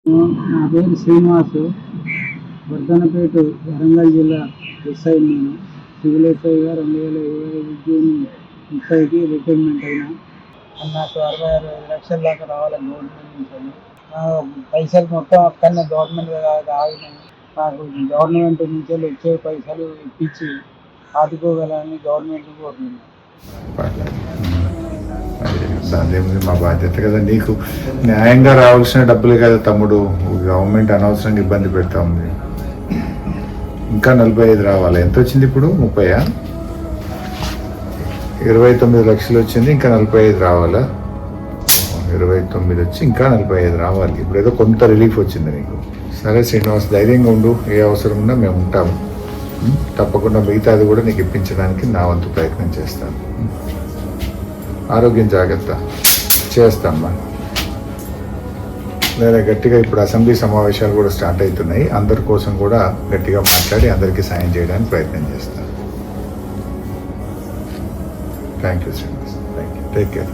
నా పేరు శ్రీనివాస్, వర్ధనపేట, వరంగల్ జిల్లా ఎస్ఐ. నేను సివిల్ ఎస్ఐగా 2025 జూన్ 30కి రిటైర్మెంట్ అయినా. నాకు 66 లక్షల దాకా రావాలి గవర్నమెంట్ నుంచి. పైసలు మొత్తం అక్కడనే గవర్నమెంట్ ఆగినాయి. నాకు గవర్నమెంట్ నుంచి వచ్చే పైసలు ఇప్పించి ఆదుకోగలని గవర్నమెంట్ కోరుతున్నాను. దాని మా బాధ్యత కదా, నీకు న్యాయంగా రావాల్సిన డబ్బులే కదా తమ్ముడు. గవర్నమెంట్ అనవసరంగా ఇబ్బంది పెడతా ఉంది. ఇంకా 45 రావాలి. ఎంత వచ్చింది ఇప్పుడు? 30? 29 లక్షలు వచ్చింది, ఇంకా 45 రావాలా? 29 వచ్చి ఇంకా 45 రావాలి. ఇప్పుడు ఏదో కొంత రిలీఫ్ వచ్చింది నీకు. సరే శ్రీనివాస్, ధైర్యంగా ఉండు. ఏ అవసరం ఉన్నా మేము ఉంటాము. తప్పకుండా మిగతాది కూడా నీకు ఇప్పించడానికి నా వంతు ప్రయత్నం చేస్తాను. ఆరోగ్యం జాగ్రత్త చేస్తామ్మా. లేదా గట్టిగా ఇప్పుడు అసెంబ్లీ సమావేశాలు కూడా స్టార్ట్ అవుతున్నాయి. అందరి కోసం కూడా గట్టిగా మాట్లాడి అందరికీ సాయం చేయడానికి ప్రయత్నం చేస్తాను. Thank you Srinivas. Thank you. Take care.